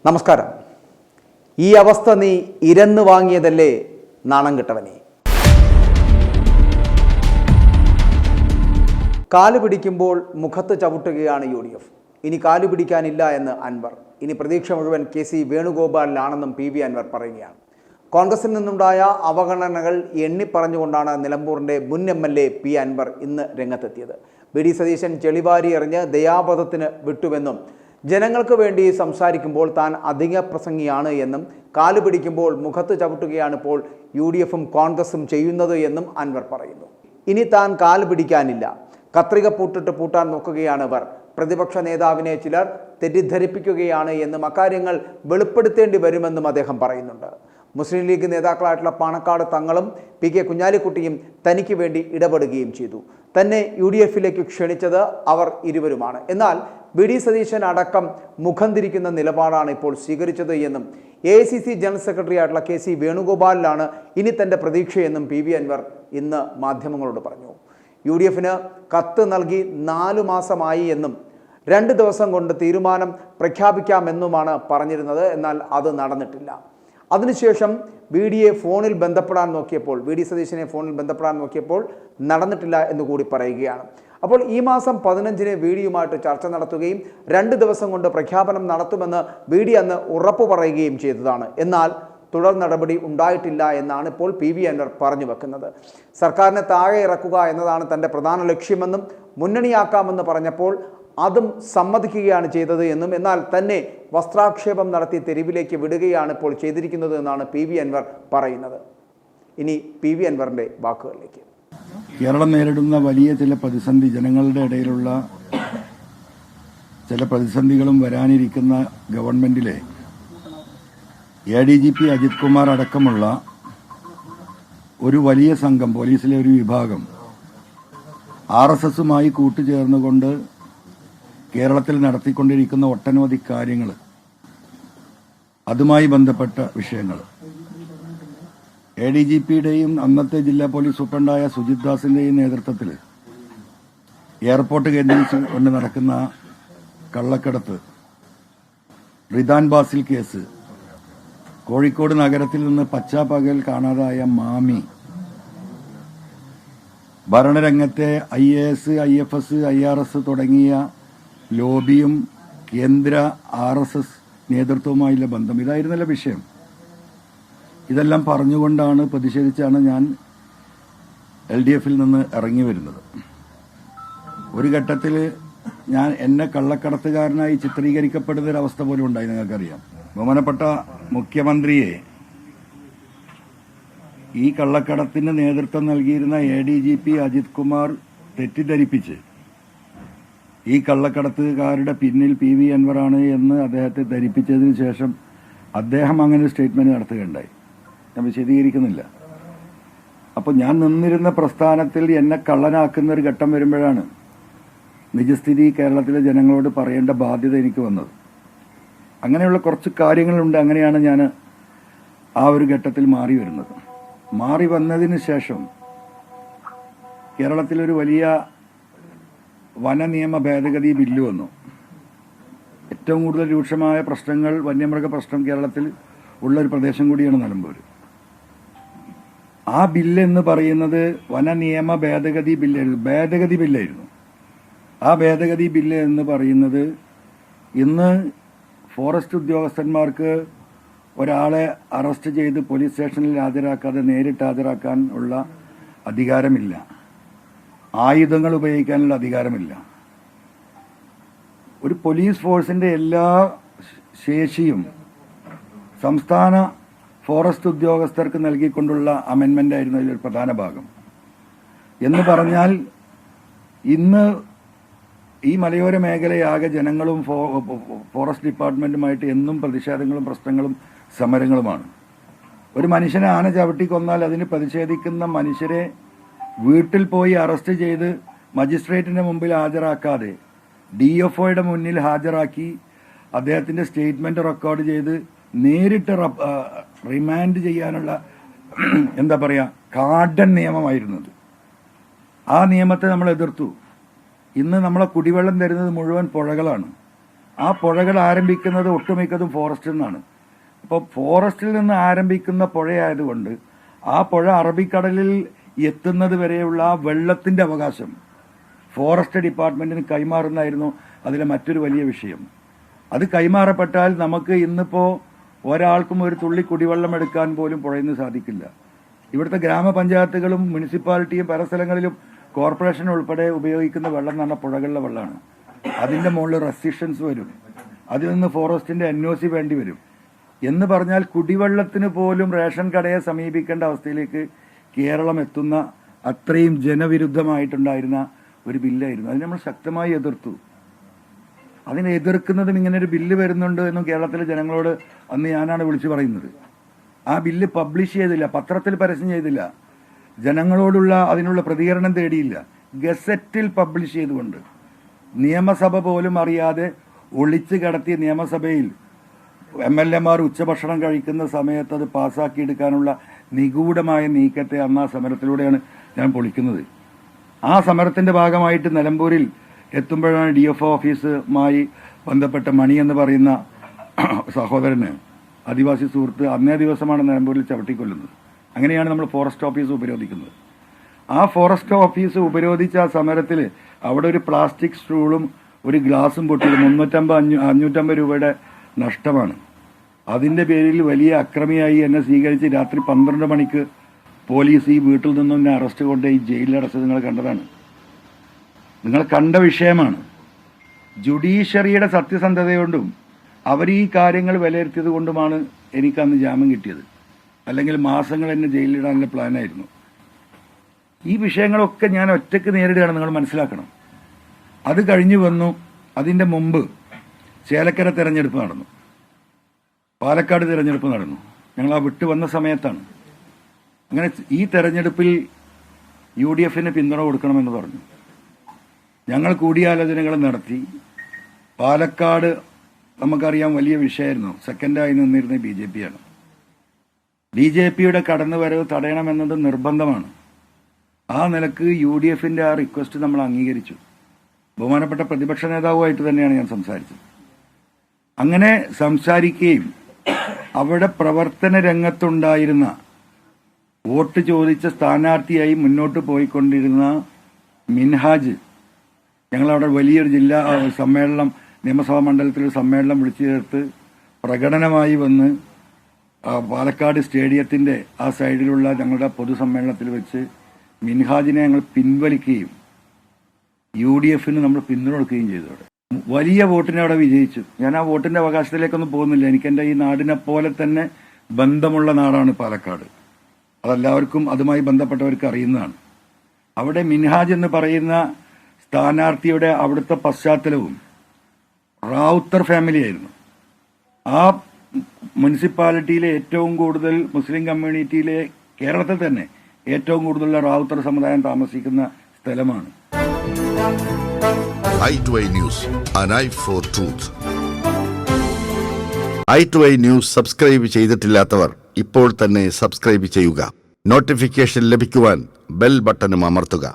നമസ്കാരം. ഈ അവസ്ഥ നീ ഇരന്നു വാങ്ങിയതല്ലേ നാണം കെട്ടവനെ. കാല് പിടിക്കുമ്പോൾ മുഖത്ത് ചവിട്ടുകയാണ് UDF. ഇനി കാല് പിടിക്കാനില്ല എന്ന് അൻവർ. ഇനി പ്രതീക്ഷ മുഴുവൻ KC വേണുഗോപാലിലാണെന്നും PV അൻവർ പറയുകയാണ്. കോൺഗ്രസിൽ നിന്നുണ്ടായ അവഗണനകൾ എണ്ണിപ്പറഞ്ഞുകൊണ്ടാണ് നിലമ്പൂരിൻ്റെ മുൻ MLA P അൻവർ ഇന്ന് രംഗത്തെത്തിയത്. VD സതീശൻ ചെളിവാരി എറിഞ്ഞ് ദയാപഥത്തിന് വിട്ടുവെന്നും ജനങ്ങൾക്ക് വേണ്ടി സംസാരിക്കുമ്പോൾ താൻ അധിക പ്രസംഗിയാണ് എന്നും കാല് പിടിക്കുമ്പോൾ മുഖത്ത് ചവിട്ടുകയാണ് ഇപ്പോൾ UDFും കോൺഗ്രസും ചെയ്യുന്നത് എന്നും അൻവർ പറയുന്നു. ഇനി താൻ കാല് പിടിക്കാനില്ല, കത്രിക പൂട്ടിട്ട് പൂട്ടാൻ നോക്കുകയാണ് ഇവർ. പ്രതിപക്ഷ നേതാവിനെ ചിലർ തെറ്റിദ്ധരിപ്പിക്കുകയാണ് എന്നും അക്കാര്യങ്ങൾ വെളിപ്പെടുത്തേണ്ടി വരുമെന്നും അദ്ദേഹം പറയുന്നുണ്ട്. മുസ്ലിം ലീഗ് നേതാക്കളായിട്ടുള്ള പാണക്കാട് തങ്ങളും PK കുഞ്ഞാലിക്കുട്ടിയും തനിക്ക് വേണ്ടി ഇടപെടുകയും ചെയ്തു. തന്നെ UDFിലേക്ക് ക്ഷണിച്ചത് അവർ ഇരുവരുമാണ്. എന്നാൽ VD സതീശൻ അടക്കം മുഖം തിരിക്കുന്ന നിലപാടാണ് ഇപ്പോൾ സ്വീകരിച്ചത് എന്നും AICC ജനറൽ സെക്രട്ടറി ആയിട്ടുള്ള KC വേണുഗോപാലിലാണ് ഇനി തൻ്റെ പ്രതീക്ഷയെന്നും PV അൻവർ ഇന്ന് മാധ്യമങ്ങളോട് പറഞ്ഞു. UDFിന് കത്ത് നൽകി 4 മാസമായി എന്നും 2 ദിവസം കൊണ്ട് തീരുമാനം പ്രഖ്യാപിക്കാമെന്നുമാണ് പറഞ്ഞിരുന്നത്. എന്നാൽ അത് നടന്നിട്ടില്ല. അതിനുശേഷം VDയെ ഫോണിൽ ബന്ധപ്പെടാൻ നോക്കിയപ്പോൾ, VD സതീശനെ ഫോണിൽ ബന്ധപ്പെടാൻ നോക്കിയപ്പോൾ നടന്നിട്ടില്ല എന്നുകൂടി പറയുകയാണ്. അപ്പോൾ ഈ മാസം 15-ന് VDയുമായിട്ട് ചർച്ച നടത്തുകയും 2 ദിവസം കൊണ്ട് പ്രഖ്യാപനം നടത്തുമെന്ന് VD അന്ന് ഉറപ്പു പറയുകയും ചെയ്തതാണ്. എന്നാൽ തുടർ നടപടി ഉണ്ടായിട്ടില്ല എന്നാണ് ഇപ്പോൾ PV അൻവർ പറഞ്ഞു വെക്കുന്നത്. സർക്കാരിനെ താഴെ ഇറക്കുക എന്നതാണ് തൻ്റെ പ്രധാന ലക്ഷ്യമെന്നും മുന്നണിയാക്കാമെന്ന് പറഞ്ഞപ്പോൾ അതും സമ്മതിക്കുകയാണ് ചെയ്തത് എന്നും, എന്നാൽ തന്നെ വസ്ത്രാക്ഷേപം നടത്തി തെരുവിലേക്ക് വിടുകയാണ് ഇപ്പോൾ ചെയ്തിരിക്കുന്നത് എന്നാണ് PV അൻവർ പറയുന്നത്. ഇനി PV അൻവറിൻ്റെ വാക്കുകളിലേക്ക്. കേരളം നേരിടുന്ന വലിയ ചില പ്രതിസന്ധി, ജനങ്ങളുടെ ഇടയിലുള്ള ചില പ്രതിസന്ധികളും വരാനിരിക്കുന്ന ഗവൺമെന്റിലെ ADGP അജിത് കുമാർ അടക്കമുള്ള ഒരു വലിയ സംഘം, പോലീസിലെ ഒരു വിഭാഗം RSSുമായി കൂട്ടുചേർന്നുകൊണ്ട് കേരളത്തിൽ നടത്തിക്കൊണ്ടിരിക്കുന്ന ഒട്ടനവധി കാര്യങ്ങൾ, അതുമായി ബന്ധപ്പെട്ട വിഷയങ്ങൾ ADGPയുടെയും അന്നത്തെ ജില്ലാ പോലീസ് സൂപ്രണ്ടായ സുജിത് ദാസിന്റെയും നേതൃത്വത്തിൽ എയർപോർട്ട് കേന്ദ്രീകരിച്ചുകൊണ്ട് നടക്കുന്ന കള്ളക്കടത്ത്, റിദാൻ ബാസിൽ കേസ്, കോഴിക്കോട് നഗരത്തിൽ നിന്ന് പച്ചാപ്പകൽ കാണാതായ മാമി, ഭരണരംഗത്തെ IAS, IFS, IRS തുടങ്ങിയ ലോബിയും കേന്ദ്ര RSS നേതൃത്വവുമായുള്ള ബന്ധം, ഇതായിരുന്നല്ല വിഷയം. ഇതെല്ലാം പറഞ്ഞുകൊണ്ടാണ്, പ്രതിഷേധിച്ചാണ് ഞാൻ LDFിൽ നിന്ന് ഇറങ്ങി വരുന്നത്. ഒരു ഘട്ടത്തിൽ എന്നെ കള്ളക്കടത്തുകാരനായി ചിത്രീകരിക്കപ്പെടുന്ന ഒരവസ്ഥ പോലും ഉണ്ടായി. നിങ്ങൾക്കറിയാം, ബഹുമാനപ്പെട്ട മുഖ്യമന്ത്രിയെ ഈ കള്ളക്കടത്തിന് നേതൃത്വം നൽകിയിരുന്ന ADGP അജിത് കുമാർ തെറ്റിദ്ധരിപ്പിച്ച് ഈ കള്ളക്കടത്തുകാരുടെ പിന്നിൽ PV അൻവറാണ് എന്ന് അദ്ദേഹത്തെ ധരിപ്പിച്ചതിന് ശേഷം അദ്ദേഹം അങ്ങനെ സ്റ്റേറ്റ്മെന്റ് നടത്തുകയുണ്ടായി. ഞാൻ വിശദീകരിക്കുന്നില്ല. അപ്പോൾ ഞാൻ നിന്നിരുന്ന പ്രസ്ഥാനത്തിൽ എന്നെ കള്ളനാക്കുന്ന ഒരു ഘട്ടം വരുമ്പോഴാണ് നിജസ്ഥിതി കേരളത്തിലെ ജനങ്ങളോട് പറയേണ്ട ബാധ്യത എനിക്ക് വന്നത്. അങ്ങനെയുള്ള കുറച്ച് കാര്യങ്ങളുണ്ട്. അങ്ങനെയാണ് ഞാൻ ആ ഒരു ഘട്ടത്തിൽ മാറി വരുന്നത്. മാറി വന്നതിന് ശേഷം കേരളത്തിലൊരു വലിയ വനനിയമ ഭേദഗതി ബില്ല് വന്നു. ഏറ്റവും കൂടുതൽ രൂക്ഷമായ പ്രശ്നങ്ങൾ, വന്യമൃഗ പ്രശ്നം കേരളത്തിൽ ഉള്ളൊരു പ്രദേശം കൂടിയാണ് നിലമ്പൂർ. ആ ബില്ല് എന്ന് പറയുന്നത് വനനിയമ ഭേദഗതി ബില്ലായിരുന്നു. ആ ഭേദഗതി ബില്ല് എന്ന് പറയുന്നത് ഇന്ന് ഫോറസ്റ്റ് ഉദ്യോഗസ്ഥന്മാർക്ക് ഒരാളെ അറസ്റ്റ് ചെയ്ത് പോലീസ് സ്റ്റേഷനിൽ ഹാജരാക്കാതെ നേരിട്ട് ഹാജരാക്കാൻ ഉള്ള അധികാരമില്ല. ആയുധങ്ങൾ ഉപയോഗിക്കാനുള്ള അധികാരമില്ല. ഒരു പോലീസ് ഫോഴ്സിന്റെ എല്ലാ ശേഷിയും സംസ്ഥാന ഫോറസ്റ്റ് ഉദ്യോഗസ്ഥർക്ക് നൽകിക്കൊണ്ടുള്ള അമെൻമെന്റ് ആയിരുന്നു അതിലൊരു പ്രധാന ഭാഗം. എന്ന് പറഞ്ഞാൽ ഇന്ന് ഈ മലയോര മേഖലയാകെ ജനങ്ങളും ഫോറസ്റ്റ് ഡിപ്പാർട്ട്മെന്റുമായിട്ട് എന്നും പ്രതിഷേധങ്ങളും പ്രശ്നങ്ങളും സമരങ്ങളുമാണ്. ഒരു മനുഷ്യനെ ആന ചവിട്ടി കൊന്നാൽ അതിന് പ്രതിഷേധിക്കുന്ന മനുഷ്യരെ വീട്ടിൽ പോയി അറസ്റ്റ് ചെയ്ത് മജിസ്ട്രേറ്റിന്റെ മുമ്പിൽ ഹാജരാക്കാതെ DFOയുടെ മുന്നിൽ ഹാജരാക്കി അദ്ദേഹത്തിന്റെ സ്റ്റേറ്റ്മെന്റ് റെക്കോർഡ് ചെയ്ത് നേരിട്ട് റിമാൻഡ് ചെയ്യാനുള്ള എന്താ പറയുക കാർഡൻ നിയമമായിരുന്നത്. ആ നിയമത്തെ നമ്മൾ എതിർത്തു. ഇന്ന് നമ്മളെ കുടിവെള്ളം തരുന്നത് മുഴുവൻ പുഴകളാണ്. ആ പുഴകൾ ആരംഭിക്കുന്നത് ഒട്ടുമിക്കതും ഫോറസ്റ്റിൽ നിന്നാണ്. അപ്പോൾ ഫോറസ്റ്റിൽ നിന്ന് ആരംഭിക്കുന്ന പുഴയായതുകൊണ്ട് ആ പുഴ അറബിക്കടലിൽ എത്തുന്നത് വരെയുള്ള ആ വെള്ളത്തിൻ്റെ അവകാശം ഫോറസ്റ്റ് ഡിപ്പാർട്ട്മെൻറ്റിന് കൈമാറുന്നതായിരുന്നു അതിലെ മറ്റൊരു വലിയ വിഷയം. അത് കൈമാറപ്പെട്ടാൽ നമുക്ക് ഇന്നിപ്പോൾ ഒരാൾക്കും ഒരു തുള്ളി കുടിവെള്ളം എടുക്കാൻ പോലും പുഴയിൽ നിന്ന് സാധിക്കില്ല. ഇവിടുത്തെ ഗ്രാമപഞ്ചായത്തുകളും മുനിസിപ്പാലിറ്റിയും പല സ്ഥലങ്ങളിലും കോർപ്പറേഷൻ ഉൾപ്പെടെ ഉപയോഗിക്കുന്ന വെള്ളം എന്ന് പറഞ്ഞാൽ പുഴകളിലെ വെള്ളമാണ്. അതിൻ്റെ മുകളിൽ റെസ്ട്രിക്ഷൻസ് വരും, അതിൽ നിന്ന് ഫോറസ്റ്റിൻ്റെ NOC വേണ്ടി വരും എന്ന് പറഞ്ഞാൽ കുടിവെള്ളത്തിന് പോലും റേഷൻ കടയെ സമീപിക്കേണ്ട അവസ്ഥയിലേക്ക് കേരളം എത്തുന്ന അത്രയും ജനവിരുദ്ധമായിട്ടുണ്ടായിരുന്ന ഒരു ബില്ലായിരുന്നു. അതിന് നമ്മൾ ശക്തമായി എതിർത്തു. അതിനെ എതിർക്കുന്നതും ഇങ്ങനെ ഒരു ബില്ല് വരുന്നുണ്ട് എന്നും കേരളത്തിലെ ജനങ്ങളോട് അന്ന് ഞാനാണ് വിളിച്ചു പറയുന്നത്. ആ ബില്ല് പബ്ലിഷ് ചെയ്തില്ല, പത്രത്തിൽ പരസ്യം ചെയ്തില്ല, ജനങ്ങളോടുള്ള അതിനുള്ള പ്രതികരണം തേടിയില്ല. ഗസറ്റിൽ പബ്ലിഷ് ചെയ്തുകൊണ്ട് നിയമസഭ പോലും അറിയാതെ ഒളിച്ചു കടത്തിയ നിയമസഭയിൽ MLA-മാർ ഉച്ചഭക്ഷണം കഴിക്കുന്ന സമയത്ത് അത് പാസ്സാക്കിയെടുക്കാനുള്ള നിഗൂഢമായ നീക്കത്തെ അന്ന് ആ സമരത്തിലൂടെയാണ് ഞാൻ പൊളിക്കുന്നത്. ആ സമരത്തിന്റെ ഭാഗമായിട്ട് നിലമ്പൂരിൽ എത്തുമ്പോഴാണ് DFO ഓഫീസുമായി ബന്ധപ്പെട്ട മണി എന്ന് പറയുന്ന സഹോദരന്, ആദിവാസി സുഹൃത്ത്, അന്നേ ദിവസമാണ് നിലമ്പൂരിൽ ചവിട്ടിക്കൊല്ലുന്നത്. അങ്ങനെയാണ് നമ്മൾ ഫോറസ്റ്റ് ഓഫീസ് ഉപരോധിക്കുന്നത്. ആ ഫോറസ്റ്റ് ഓഫീസ് ഉപരോധിച്ച ആ സമരത്തിൽ അവിടെ ഒരു പ്ലാസ്റ്റിക് സ്റ്റൂളും ഒരു ഗ്ലാസും പൊട്ടിയത് 350-550 രൂപയുടെ നഷ്ടമാണ്. അതിൻ്റെ പേരിൽ വലിയ അക്രമിയായി എന്നെ സ്വീകരിച്ച് രാത്രി 12 മണിക്ക് പോലീസ് ഈ വീട്ടിൽ നിന്നും എന്നെ അറസ്റ്റ് കൊണ്ടുപോയി ജയിലിൽ അടച്ചത് നിങ്ങൾ കണ്ടതാണ്. നിങ്ങൾ കണ്ട വിഷയമാണ്. ജുഡീഷ്യറിയുടെ സത്യസന്ധതയോണ്ടും അവർ ഈ കാര്യങ്ങൾ വിലയിരുത്തിയത് കൊണ്ടുമാണ് എനിക്കന്ന് ജാമ്യം കിട്ടിയത്. അല്ലെങ്കിൽ മാസങ്ങൾ എന്നെ ജയിലിലിടാനുള്ള പ്ലാനായിരുന്നു. ഈ വിഷയങ്ങളൊക്കെ ഞാൻ ഒറ്റയ്ക്ക് നേരിടുകയാണ്, നിങ്ങൾ മനസ്സിലാക്കണം. അത് കഴിഞ്ഞു വന്നു. അതിൻ്റെ മുമ്പ് ചേലക്കര തെരഞ്ഞെടുപ്പ് നടന്നു, പാലക്കാട് തെരഞ്ഞെടുപ്പ് നടന്നു. ഞങ്ങൾ ആ വിട്ടു വന്ന സമയത്താണ്. അങ്ങനെ ഈ തെരഞ്ഞെടുപ്പിൽ UDF-ന് പിന്തുണ കൊടുക്കണമെന്ന് പറഞ്ഞു. ഞങ്ങൾ കൂടിയാലോചനകൾ നടത്തി. പാലക്കാട് നമുക്കറിയാം വലിയ വിഷയമായിരുന്നു. സെക്കൻഡായി നിന്നിരുന്ന BJP-യാണ്. BJP-യുടെ കടന്നുവരവ് തടയണമെന്നത് നിർബന്ധമാണ്. ആ നിലക്ക് UDF-ന്റെ ആ റിക്വസ്റ്റ് നമ്മൾ അംഗീകരിച്ചു. ബഹുമാനപ്പെട്ട പ്രതിപക്ഷ നേതാവുമായിട്ട് തന്നെയാണ് ഞാൻ സംസാരിച്ചത്. അങ്ങനെ സംസാരിക്കുകയും അവിടെ പ്രവർത്തന രംഗത്തുണ്ടായിരുന്ന വോട്ട് ചോദിച്ച സ്ഥാനാർത്ഥിയായി മുന്നോട്ട് പോയിക്കൊണ്ടിരുന്ന മിൻഹാജ്, ഞങ്ങളവിടെ വലിയൊരു ജില്ലാ സമ്മേളനം, നിയമസഭാ മണ്ഡലത്തിലൊരു സമ്മേളനം വിളിച്ചു ചേർത്ത് പ്രകടനമായി വന്ന് പാലക്കാട് സ്റ്റേഡിയത്തിൻ്റെ ആ സൈഡിലുള്ള ഞങ്ങളുടെ പൊതുസമ്മേളനത്തിൽ വെച്ച് മിൻഹാജിനെ ഞങ്ങൾ പിൻവലിക്കുകയും UDF-ന് നമ്മൾ പിന്തുണ കൊടുക്കുകയും ചെയ്തു. അവിടെ വലിയ വോട്ടിനെ അവിടെ വിജയിച്ചു. ഞാൻ ആ വോട്ടിന്റെ അവകാശത്തിലേക്കൊന്നും പോകുന്നില്ല. എനിക്ക് എൻ്റെ ഈ നാടിനെ പോലെ തന്നെ ബന്ധമുള്ള നാടാണ് പാലക്കാട്. അതെല്ലാവർക്കും അതുമായി ബന്ധപ്പെട്ടവർക്ക് അറിയുന്നതാണ്. അവിടെ മിൻഹാജ് എന്ന് പറയുന്ന സ്ഥാനാർത്ഥിയുടെ അവിടുത്തെ പശ്ചാത്തലവും റാവുത്തർ ഫാമിലിയായിരുന്നു. ആ മുനിസിപ്പാലിറ്റിയിലെ ഏറ്റവും കൂടുതൽ മുസ്ലിം കമ്മ്യൂണിറ്റിയിലെ കേരളത്തിൽ തന്നെ ഏറ്റവും കൂടുതലുള്ള റാവുത്തർ സമുദായം താമസിക്കുന്ന സ്ഥലമാണ്. i2i News, an eye for truth. i2i News subscribe ചെയ്തിട്ടില്ലാത്തവർ ഇപ്പോൾ തന്നെ സബ്സ്ക്രൈബ് ചെയ്യുക. നോട്ടിഫിക്കേഷൻ ലഭിക്കുവാൻ ബെൽ ബട്ടണും അമർത്തുക.